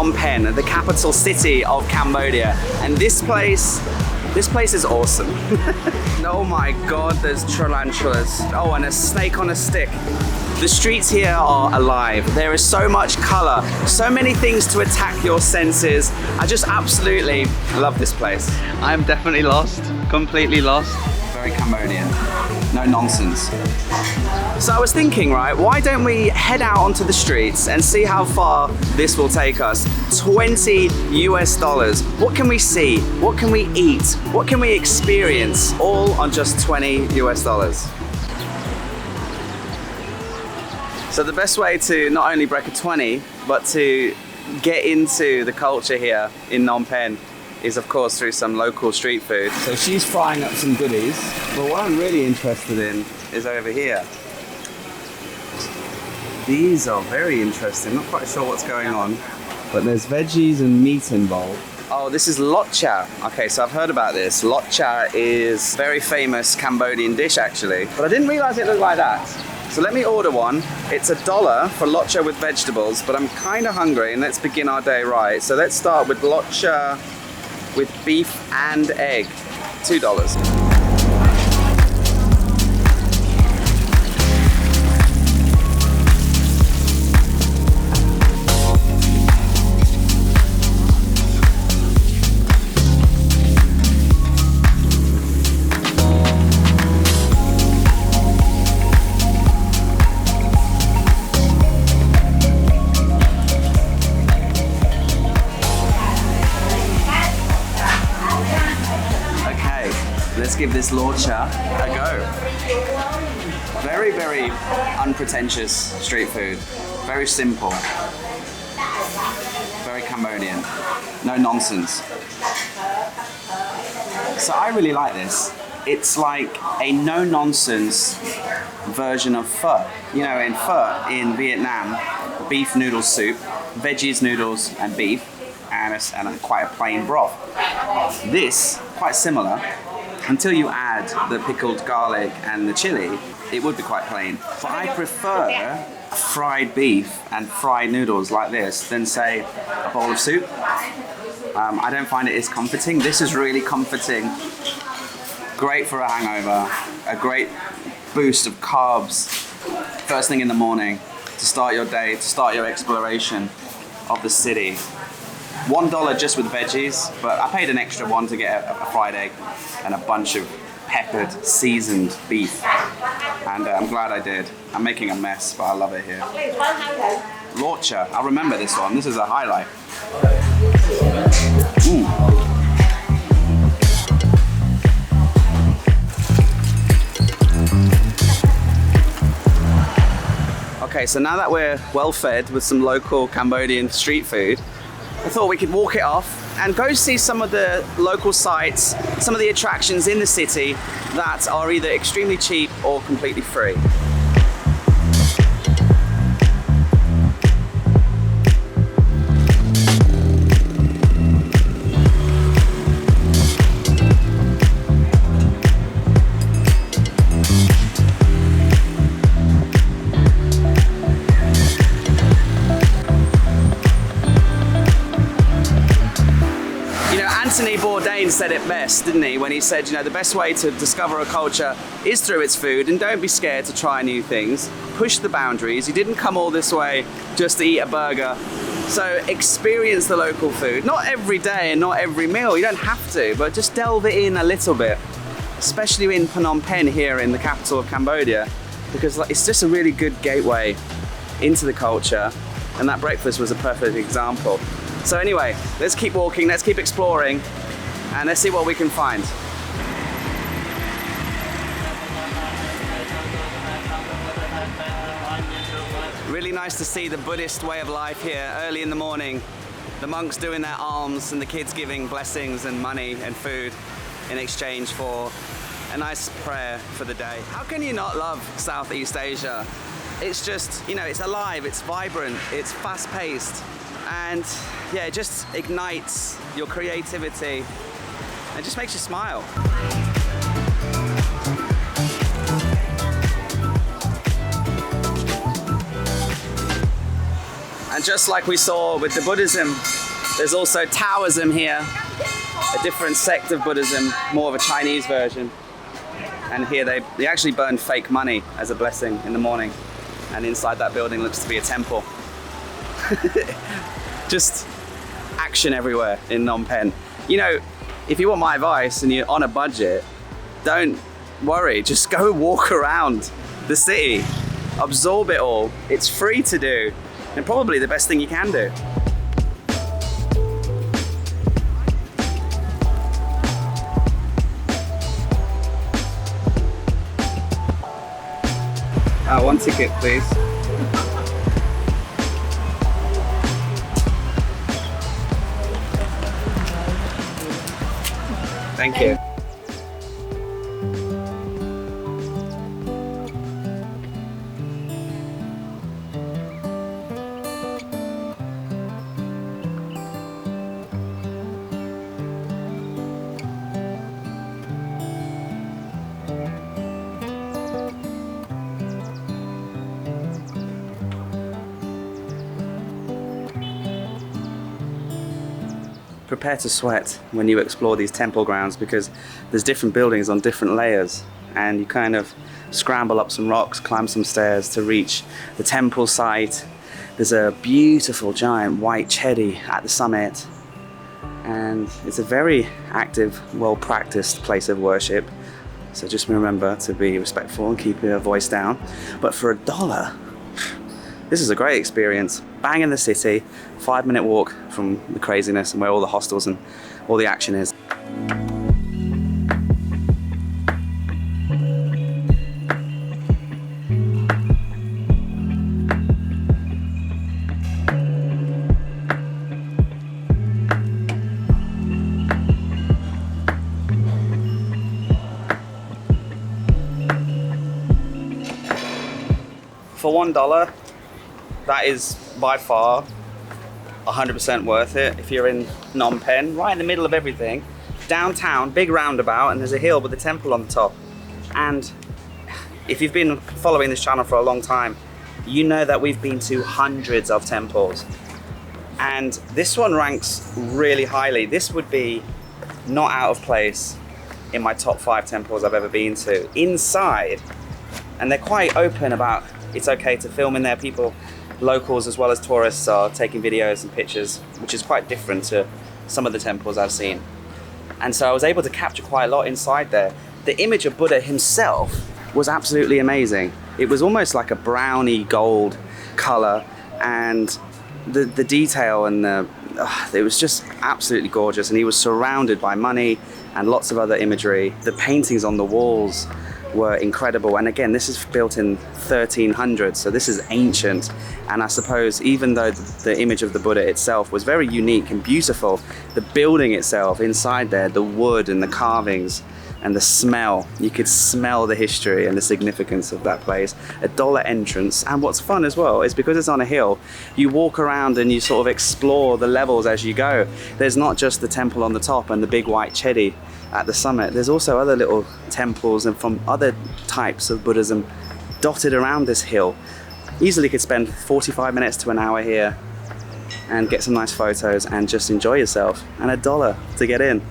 Phnom Penh, the capital city of Cambodia. And this place is awesome. Oh my God, there's tarantulas. Oh, and a snake on a stick. The streets here are alive. There is so much color, so many things to attack your senses. I just absolutely love this place. I'm definitely lost, completely lost. Very Cambodian, no nonsense. So I was thinking, right, why don't we head out onto the streets and see how far this will take us? $20 US. What can we see? What can we eat? What can we experience? All on just $20 US. So the best way to not only break a 20, but to get into the culture here in Phnom Penh is of course through some local street food. So she's frying up some goodies, but what I'm really interested in is over here. These are very interesting, not quite sure what's going on, but there's veggies and meat involved. Oh, this is lotcha. Okay, so I've heard about this. Lotcha is a very famous Cambodian dish actually, but I didn't realize it looked like that. So let me order one. It's $1 for lotcha with vegetables, but I'm kind of hungry and let's begin our day right. So let's start with lotcha with beef and egg, $2. Give this lotcha a go. Very, very unpretentious street food. Very simple. Very Cambodian. No nonsense. So I really like this. It's like a no-nonsense version of pho. You know, in pho in Vietnam, beef noodle soup, veggies, noodles, and beef, and quite a plain broth. This, quite similar. Until you add the pickled garlic and the chili, it would be quite plain. But I prefer fried beef and fried noodles like this than, say, a bowl of soup. I don't find it as comforting. This is really comforting. Great for a hangover. A great boost of carbs first thing in the morning to start your day, to start your exploration of the city. $1 just with veggies, but I paid an extra $1 to get a fried egg and a bunch of peppered, seasoned beef. And I'm glad I did. I'm making a mess, but I love it here. Lotcha, I'll remember this one. This is a highlight. Okay, so now that we're well fed with some local Cambodian street food, I thought we could walk it off and go see some of the local sites, some of the attractions in the city that are either extremely cheap or completely free. Said it best, didn't he, when he said, you know, the best way to discover a culture is through its food, and don't be scared to try new things. Push the boundaries. You didn't come all this way just to eat a burger. So experience the local food. Not every day and not every meal. You don't have to, but just delve it in a little bit, especially in Phnom Penh here in the capital of Cambodia, because it's just a really good gateway into the culture, and that breakfast was a perfect example. So anyway, let's keep walking, let's keep exploring, and let's see what we can find. Really nice to see the Buddhist way of life here early in the morning. The monks doing their alms and the kids giving blessings and money and food in exchange for a nice prayer for the day. How can you not love Southeast Asia? It's just, you know, it's alive, it's vibrant, it's fast-paced, and yeah, it just ignites your creativity. It just makes you smile. And just like we saw with the Buddhism, there's also Taoism here, a different sect of Buddhism, more of a Chinese version. And here they actually burn fake money as a blessing in the morning. And inside that building looks to be a temple. Just action everywhere in Phnom Penh. You know, if you want my advice and you're on a budget, don't worry, just go walk around the city, absorb it all. It's free to do, and probably the best thing you can do. One ticket, please. Thank you. Prepare to sweat when you explore these temple grounds, because there's different buildings on different layers, and you kind of scramble up some rocks, climb some stairs to reach the temple site. There's a beautiful giant white chedi at the summit, and it's a very active, well-practiced place of worship. So just remember to be respectful and keep your voice down. But for $1, this is a great experience. Bang in the city, 5-minute walk from the craziness and where all the hostels and all the action is. For $1, that is by far 100% worth it. If you're in Phnom Penh, right in the middle of everything, downtown, big roundabout, and there's a hill with a temple on the top. And if you've been following this channel for a long time, you know that we've been to hundreds of temples. And this one ranks really highly. This would be not out of place in my top 5 temples I've ever been to. Inside, and they're quite open about it's okay to film in there. People, locals as well as tourists, are taking videos and pictures, which is quite different to some of the temples I've seen. And so I was able to capture quite a lot inside there. The image of Buddha himself was absolutely amazing. It was almost like a browny gold color, and the detail and it was just absolutely gorgeous. And he was surrounded by money and lots of other imagery. The paintings on the walls were incredible, and again, this is built in 1300, so this is ancient. And I suppose even though the image of the Buddha itself was very unique and beautiful, the building itself inside there, the wood and the carvings and the smell, you could smell the history and the significance of that place. $1 entrance. And what's fun as well is because it's on a hill, you walk around and you sort of explore the levels as you go. There's not just the temple on the top and the big white chedi at the summit. There's also other little temples and from other types of Buddhism dotted around this hill. Easily could spend 45 minutes to an hour here and get some nice photos and just enjoy yourself. And $1 to get in.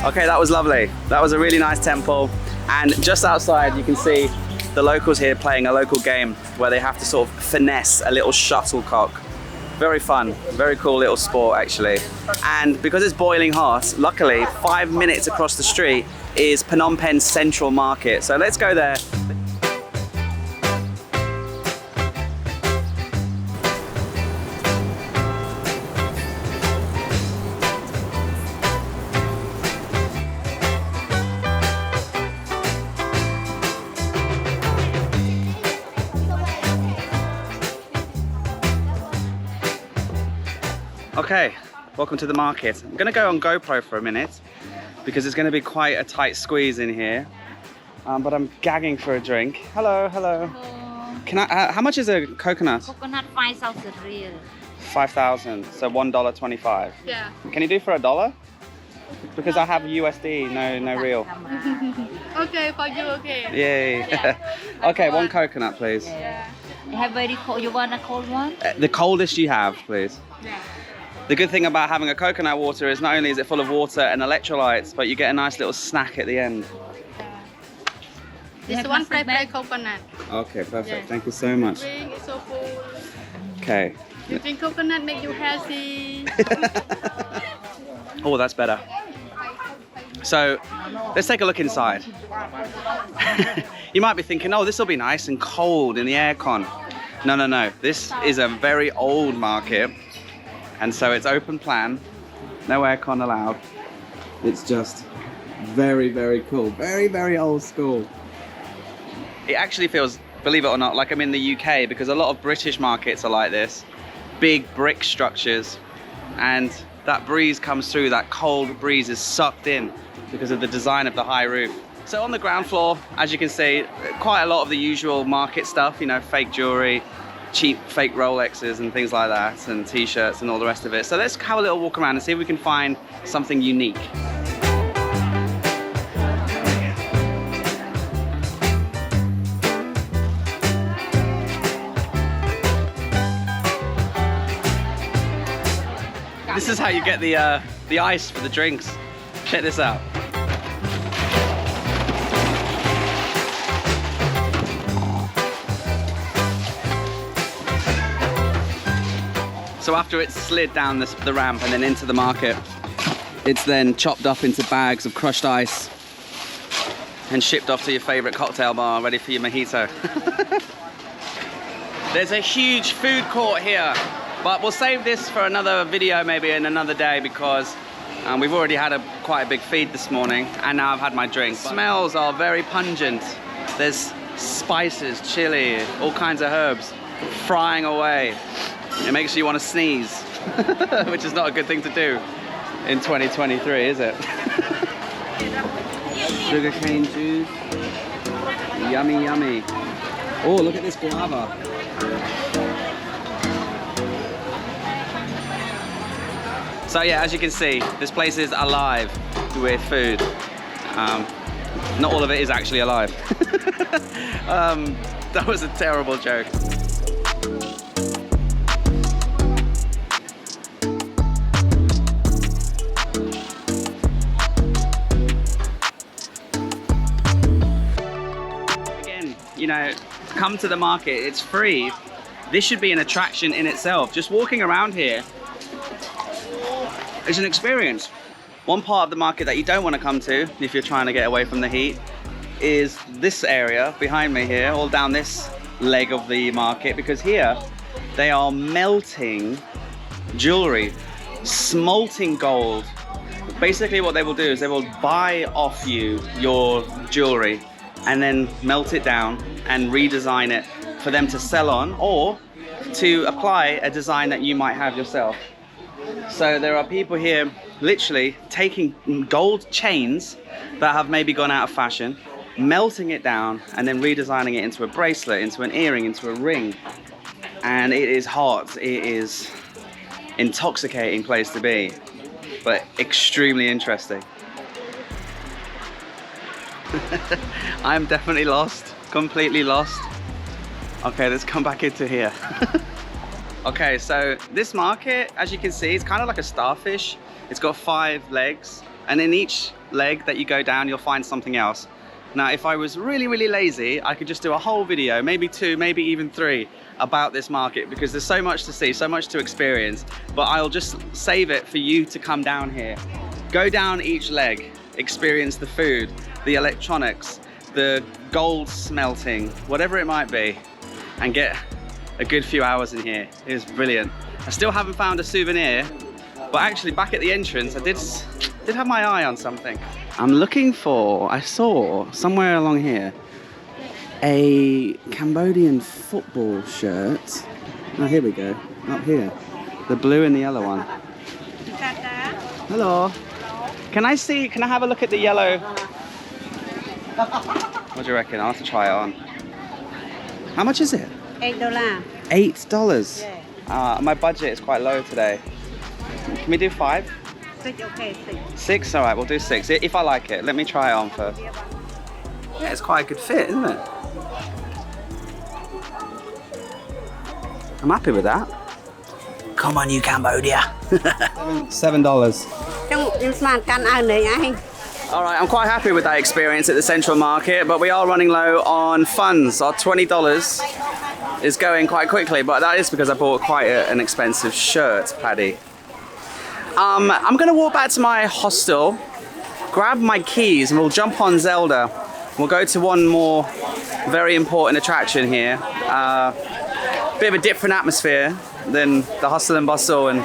Okay, that was lovely. That was a really nice temple. And just outside you can see the locals here playing a local game where they have to sort of finesse a little shuttlecock. Very fun, very cool little sport actually. And because it's boiling hot, luckily 5 minutes across the street is Phnom Penh Central Market. So let's go there. Okay, welcome to the market. I'm gonna go on GoPro for a minute because it's gonna be quite a tight squeeze in here. But I'm gagging for a drink. Hello, hello. Hello. Can I? How much is a coconut? Coconut 5,000 real. 5,000. So $1.25. Yeah. Can you do for $1? Because I have USD, no real. Okay, for you, okay. Yay. Yeah. Okay, one coconut, please. Yeah. You have very cold. You want a cold one? The coldest you have, please. Yeah. The good thing about having a coconut water is not only is it full of water and electrolytes, but you get a nice little snack at the end. This one fried coconut. Okay, perfect. Yeah. Thank you so much. Drink is so full. Okay. You drink coconut make you healthy. Oh, that's better. So, let's take a look inside. You might be thinking, oh, this will be nice and cold in the aircon. No, no, no. This is a very old market. And so it's open plan. No aircon allowed. It's just very, very cool. Very, very old school. It actually feels, believe it or not, like I'm in the UK because a lot of British markets are like this. Big brick structures. And that breeze comes through, that cold breeze is sucked in because of the design of the high roof. So on the ground floor, as you can see, quite a lot of the usual market stuff, you know, fake jewelry, cheap fake Rolexes and things like that, and t-shirts and all the rest of it. So let's have a little walk around and see if we can find something unique. This is how you get the ice for the drinks. Check this out. So after it's slid down the ramp and then into the market, it's then chopped up into bags of crushed ice and shipped off to your favorite cocktail bar, ready for your mojito. There's a huge food court here, but we'll save this for another video maybe in another day because we've already had quite a big feed this morning and now I've had my drink. Smells are very pungent. There's spices, chili, all kinds of herbs frying away. It makes you want to sneeze, which is not a good thing to do in 2023, is it? Sugarcane juice. Yummy, yummy. Oh, look at this guava. So yeah, as you can see, this place is alive with food. Not all of it is actually alive. That was a terrible joke. You know, come to the market, it's free. This should be an attraction in itself. Just walking around here is an experience. One part of the market that you don't want to come to if you're trying to get away from the heat is this area behind me here, all down this leg of the market, because here they are melting jewelry, smolting gold. Basically what they will do is they will buy off you your jewelry and then melt it down and redesign it for them to sell on or to apply a design that you might have yourself. So there are people here literally taking gold chains that have maybe gone out of fashion, melting it down and then redesigning it into a bracelet, into an earring, into a ring. And it is hot, it is intoxicating place to be, but extremely interesting. I'm definitely lost, completely lost. Okay, let's come back into here. Okay, so this market, as you can see, it's kind of like a starfish. It's got 5 legs, and in each leg that you go down, you'll find something else. Now, if I was really, really lazy, I could just do a whole video, maybe 2, maybe even 3, about this market because there's so much to see, so much to experience, but I'll just save it for you to come down here. Go down each leg, experience the food, the electronics, the gold smelting, whatever it might be, and get a good few hours in here. It was brilliant. I still haven't found a souvenir, but actually back at the entrance, I did have my eye on something. I'm looking for, I saw somewhere along here, a Cambodian football shirt. Oh, here we go, up here. The blue and the yellow one. Hello. Can I have a look at the yellow? What do you reckon? I'll have to try it on. How much is it? $8. $8. Yeah. My budget is quite low today. Can we do 5? 6, okay, 6. 6? Alright, we'll do 6. If I like it, let me try it on first. Yeah, it's quite a good fit, isn't it? I'm happy with that. Come on, you Cambodia. $7. Alright, I'm quite happy with that experience at the Central Market, but we are running low on funds. Our $20 is going quite quickly, but that is because I bought quite an expensive shirt, Paddy. I'm going to walk back to my hostel, grab my keys, and we'll jump on Zelda. We'll go to one more very important attraction here. Bit of a different atmosphere than the hustle and bustle and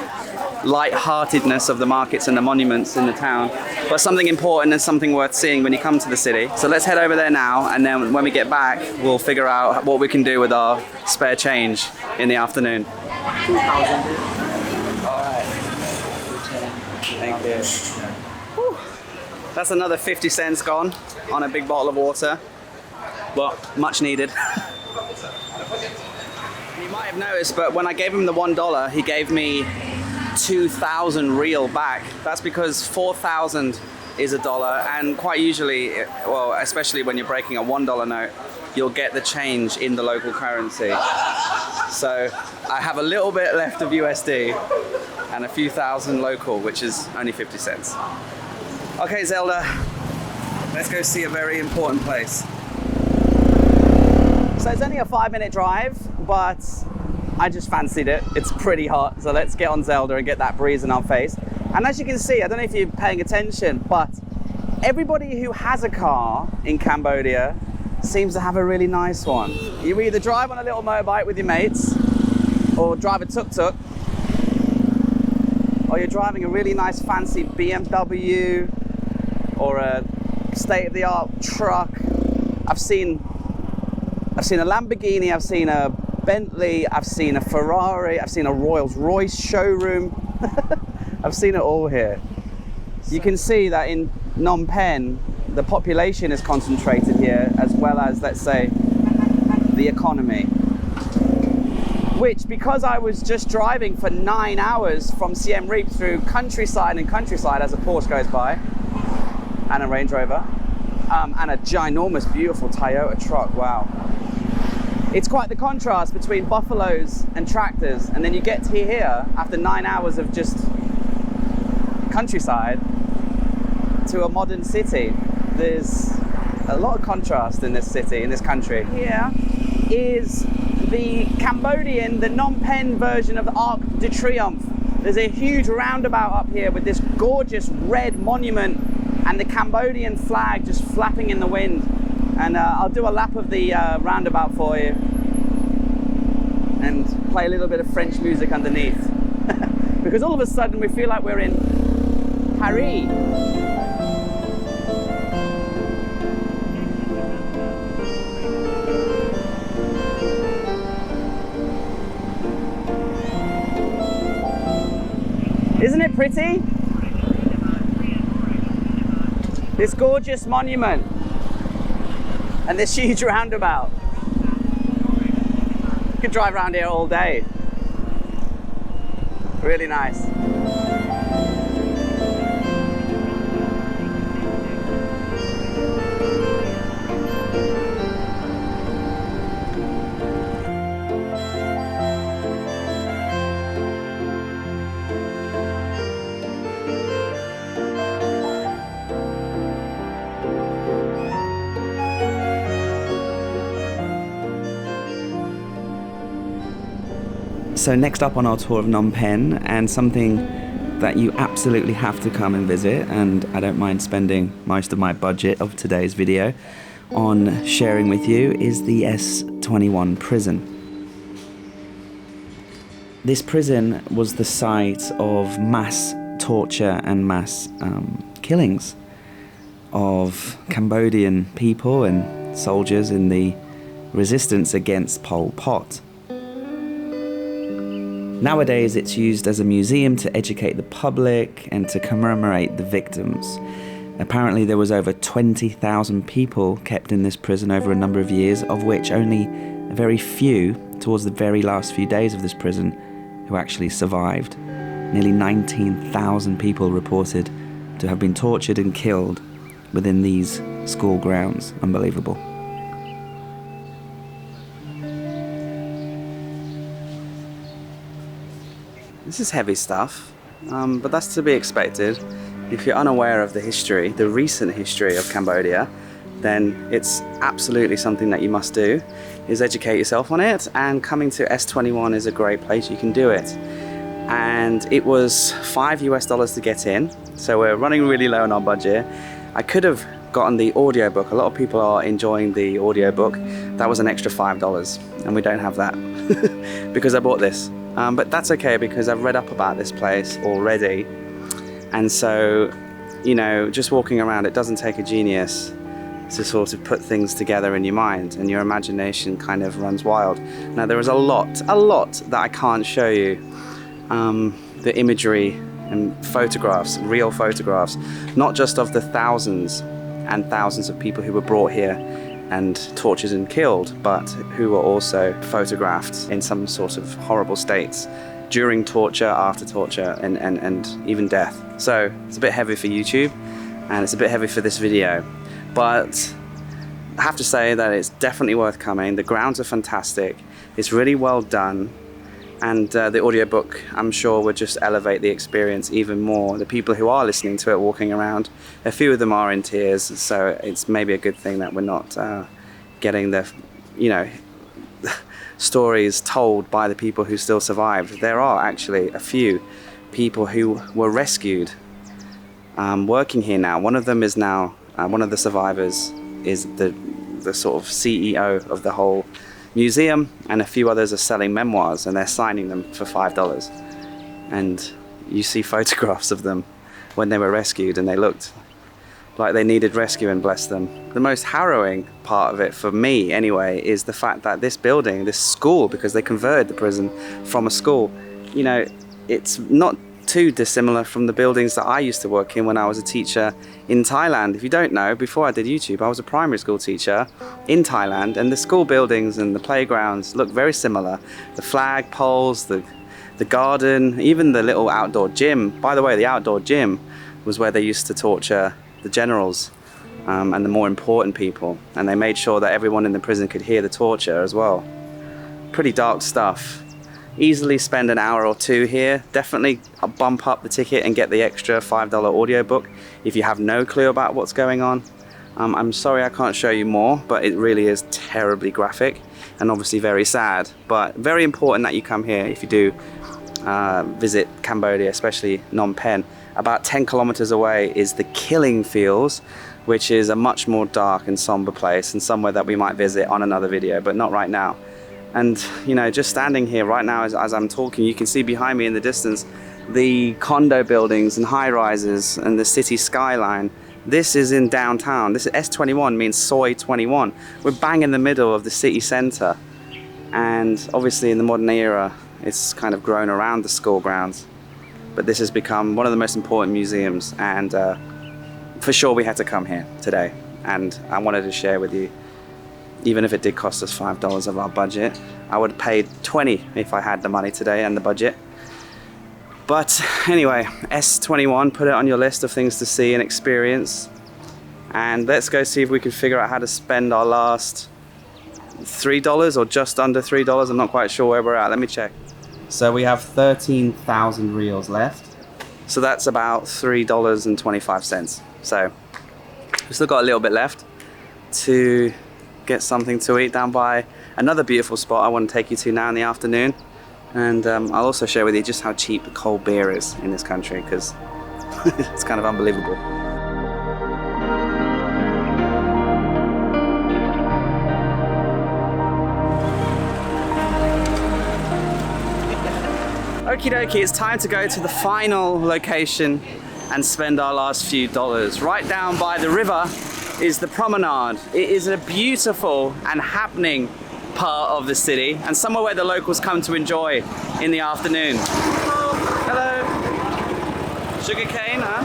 light-heartedness of the markets and the monuments in the town, but something important and something worth seeing when you come to the city. So let's head over there now, and then when we get back, we'll figure out what we can do with our spare change in the afternoon. 2,000. Alright. Thank you. Whew. That's another 50 cents gone on a big bottle of water. Well, much needed. You might have noticed, but when I gave him the $1, he gave me 2,000 real back. That's because 4,000 is $1, and quite usually, well, especially when you're breaking a $1 note, you'll get the change in the local currency. So I have a little bit left of USD and a few thousand local, which is only 50 cents. Okay, Zelda, let's go see a very important place. So it's only a 5-minute drive, but I just fancied it. It's pretty hot, so let's get on Zelda and get that breeze in our face. And as you can see, I don't know if you're paying attention, but everybody who has a car in Cambodia seems to have a really nice one. You either drive on a little motorbike with your mates, or drive a tuk-tuk, or you're driving a really nice fancy BMW or a state-of-the-art truck. I've seen a Lamborghini, I've seen a Bentley, I've seen a Ferrari, I've seen a Rolls-Royce showroom. I've seen it all here. You can see that in Phnom Penh, the population is concentrated here, as well as, let's say, the economy. Which, because I was just driving for 9 hours from Siem Reap through countryside and countryside as a Porsche goes by, and a Range Rover, and a ginormous, beautiful Toyota truck, wow. It's quite the contrast between buffaloes and tractors, and then you get to here after 9 hours of just countryside to a modern city. There's a lot of contrast in this city, in this country. Here is the Cambodian, the Phnom Penh version of the Arc de Triomphe. There's a huge roundabout up here with this gorgeous red monument and the Cambodian flag just flapping in the wind. And I'll do a lap of the roundabout for you and play a little bit of French music underneath. Because all of a sudden we feel like we're in Paris. Isn't it pretty? This gorgeous monument and this huge roundabout. You could drive around here all day. Really nice. So next up on our tour of Phnom Penh, and something that you absolutely have to come and visit, and I don't mind spending most of my budget of today's video on sharing with you, is the S21 prison. This prison was the site of mass torture and mass killings of Cambodian people and soldiers in the resistance against Pol Pot. Nowadays, it's used as a museum to educate the public and to commemorate the victims. Apparently there was over 20,000 people kept in this prison over a number of years, of which only a very few, towards the very last few days of this prison, who actually survived. Nearly 19,000 people reported to have been tortured and killed within these school grounds. Unbelievable. This is heavy stuff, but that's to be expected. If you're unaware of the history, the recent history of Cambodia, then it's absolutely something that you must do, is educate yourself on it, and coming to S21 is a great place you can do it. And it was $5 US to get in, so we're running really low on our budget. I could have gotten the audiobook. A lot of people are enjoying the audiobook. That was an extra $5, and we don't have that because I bought this. But that's okay because I've read up about this place already. And so, you know, just walking around, it doesn't take a genius to sort of put things together in your mind, and your imagination kind of runs wild. Now, there is a lot that I can't show you. The imagery and photographs, real photographs, not just of the thousands and thousands of people who were brought here and tortured and killed, but who were also photographed in some sort of horrible states during torture, after torture, and even death. So it's a bit heavy for YouTube, and it's a bit heavy for this video, but I have to say that it's definitely worth coming. The grounds are fantastic. It's really well done. And the audiobook, I'm sure, would just elevate the experience even more. The people who are listening to it walking around, a few of them are in tears, so it's maybe a good thing that we're not getting the, you know, stories told by the people who still survived. There are actually a few people who were rescued working here now. One of them is now, one of the survivors is the sort of CEO of the whole museum, and a few others are selling memoirs, and they're signing them for $5. And you see photographs of them when they were rescued, and they looked like they needed rescuing, bless them. The most harrowing part of it, for me anyway, is the fact that this building, this school, because they converted the prison from a school, you know, it's not too dissimilar from the buildings that I used to work in when I was a teacher in Thailand. If you don't know, before I did YouTube, I was a primary school teacher in Thailand, and the school buildings and the playgrounds look very similar. The flag poles, the garden, even the little outdoor gym. By the way, the outdoor gym was where they used to torture the generals and the more important people, and they made sure that everyone in the prison could hear the torture as well. Pretty dark stuff. Easily spend an hour or two here. Definitely bump up the ticket and get the extra $5 audiobook if you have no clue about what's going on. I'm sorry I can't show you more, but it really is terribly graphic and obviously very sad, but very important that you come here if you do visit Cambodia, especially Phnom Penh. About 10 kilometers away is the Killing Fields, which is a much more dark and somber place, and somewhere that we might visit on another video, but not right now. And, you know, just standing here right now as I'm talking, you can see behind me in the distance the condo buildings and high-rises and the city skyline. This is in downtown. This is S21, means Soy 21. We're bang in the middle of the city center. And obviously in the modern era, it's kind of grown around the school grounds. But this has become one of the most important museums, and for sure we had to come here today. And I wanted to share with you, even if it did cost us $5 of our budget. I would have paid $20 if I had the money today and the budget. But anyway, S21, put it on your list of things to see and experience. And let's go see if we can figure out how to spend our last $3 or just under $3. I'm not quite sure where we're at. Let me check. So we have 13,000 reals left. So that's about $3.25. So we've still got a little bit left to get something to eat down by another beautiful spot I want to take you to now in the afternoon. And I'll also share with you just how cheap cold beer is in this country, because it's kind of unbelievable. Okie dokie, it's time to go to the final location and spend our last few dollars. Right down by the river is the promenade. It is a beautiful and happening part of the city, and somewhere where the locals come to enjoy in the afternoon. Hello. Sugar cane, huh?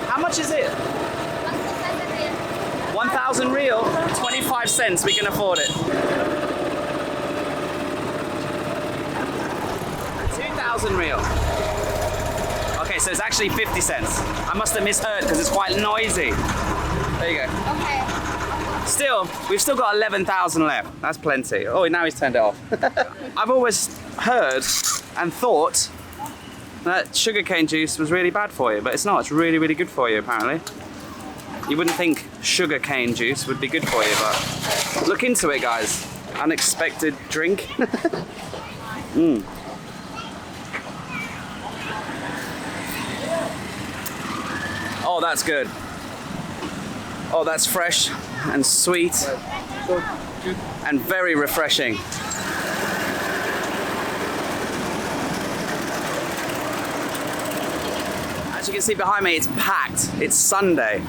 How much is it? 1,000 real, 25 cents, we can afford it. 2,000 real. Okay, so it's actually 50 cents. I must have misheard because it's quite noisy. There you go. Okay. Still, we've still got 11,000 left. That's plenty. Oh, now he's turned it off. I've always heard and thought that sugarcane juice was really bad for you, but it's not. It's really, really good for you, apparently. You wouldn't think sugarcane juice would be good for you, but look into it, guys. Unexpected drink. Oh, that's good. Oh, that's fresh and sweet and very refreshing. As you can see behind me, it's packed. It's Sunday.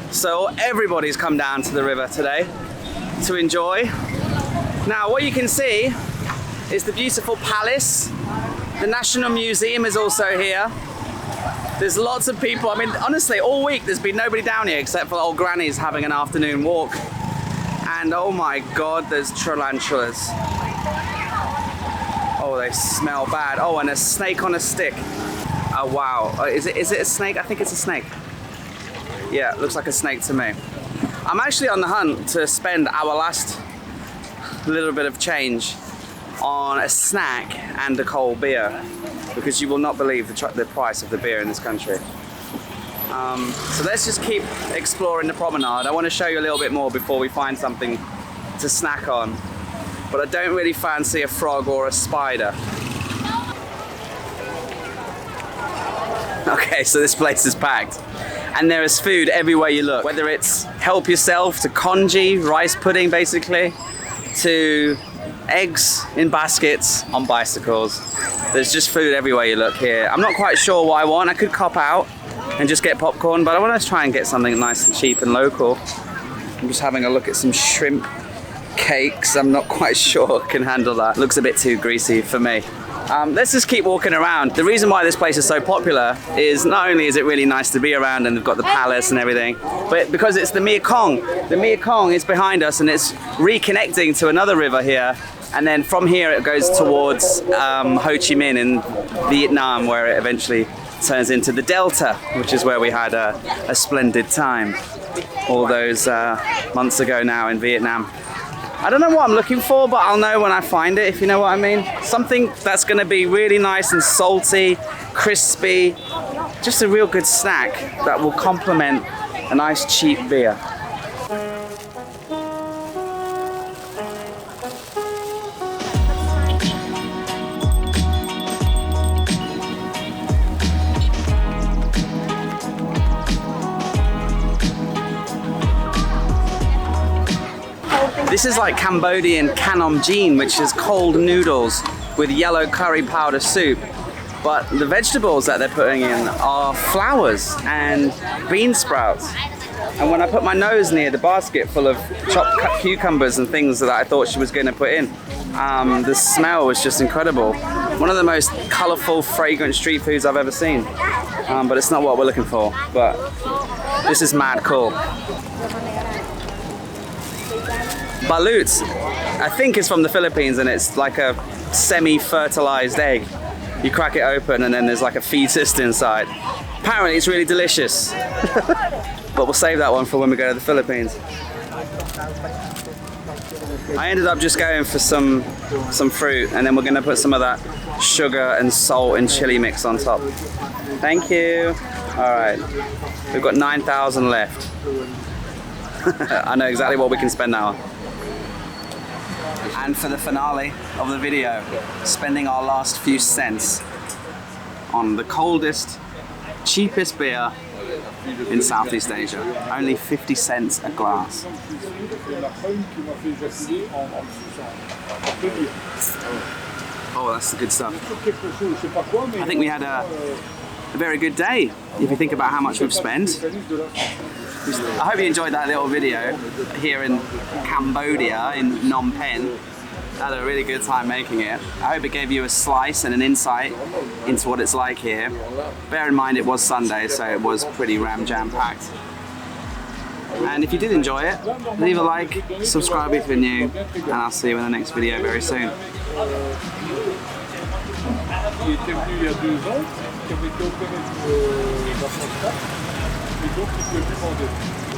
So everybody's come down to the river today to enjoy. Now, what you can see is the beautiful palace. The National Museum is also here. There's lots of people. I mean, honestly, all week there's been nobody down here except for old grannies having an afternoon walk. And oh my God, there's tarantulas. Oh, they smell bad. Oh, and a snake on a stick. Oh wow, is it a snake? I think it's a snake. Yeah, it looks like a snake to me. I'm actually on the hunt to spend our last little bit of change on a snack and a cold beer, because you will not believe the price of the beer in this country. So let's just keep exploring the promenade. I want to show you a little bit more before we find something to snack on, but I don't really fancy a frog or a spider. Okay, so this place is packed. And there is food everywhere you look, whether it's help yourself to congee, rice pudding basically, to eggs in baskets on bicycles. There's just food everywhere you look here. I'm not quite sure what I want. I could cop out and just get popcorn, but I want to try and get something nice and cheap and local. I'm just having a look at some shrimp cakes. I'm not quite sure I can handle that. Looks a bit too greasy for me. Let's just keep walking around. The reason why this place is so popular is not only is it really nice to be around and they've got the palace and everything, but because it's the Mekong. The Mekong is behind us and it's reconnecting to another river here. And then from here it goes towards Ho Chi Minh in Vietnam, where it eventually turns into the Delta, which is where we had a splendid time all those months ago now in Vietnam. I don't know what I'm looking for, but I'll know when I find it, if you know what I mean. Something that's gonna be really nice and salty, crispy, just a real good snack that will complement a nice cheap beer. This is like Cambodian Khanom Jean, which is cold noodles with yellow curry powder soup. But the vegetables that they're putting in are flowers and bean sprouts. And when I put my nose near the basket full of chopped cut cucumbers and things that I thought she was going to put in, the smell was just incredible. One of the most colorful, fragrant street foods I've ever seen. But it's not what we're looking for. But this is mad cool. Balut, I think it's from the Philippines, and it's like a semi-fertilized egg. You crack it open and then there's like a fetus inside. Apparently it's really delicious. But we'll save that one for when we go to the Philippines. I ended up just going for some fruit, and then we're gonna put some of that sugar and salt and chili mix on top. Thank you. All right, we've got 9,000 left. I know exactly what we can spend now. And for the finale of the video, spending our last few cents on the coldest, cheapest beer in Southeast Asia. Only 50 cents a glass. Oh, that's the good stuff. I think we had a very good day, if you think about how much we've spent. I hope you enjoyed that little video here in Cambodia, in Phnom Penh. I had a really good time making it. I hope it gave you a slice and an insight into what it's like here. Bear in mind it was Sunday, so it was pretty jam-packed. And if you did enjoy it, leave a like, subscribe if you're new, and I'll see you in the next video very soon. Qui était venu il y a 2 ans, qui avait été opéré de Masterclass, et donc il ne pouvait plus manger.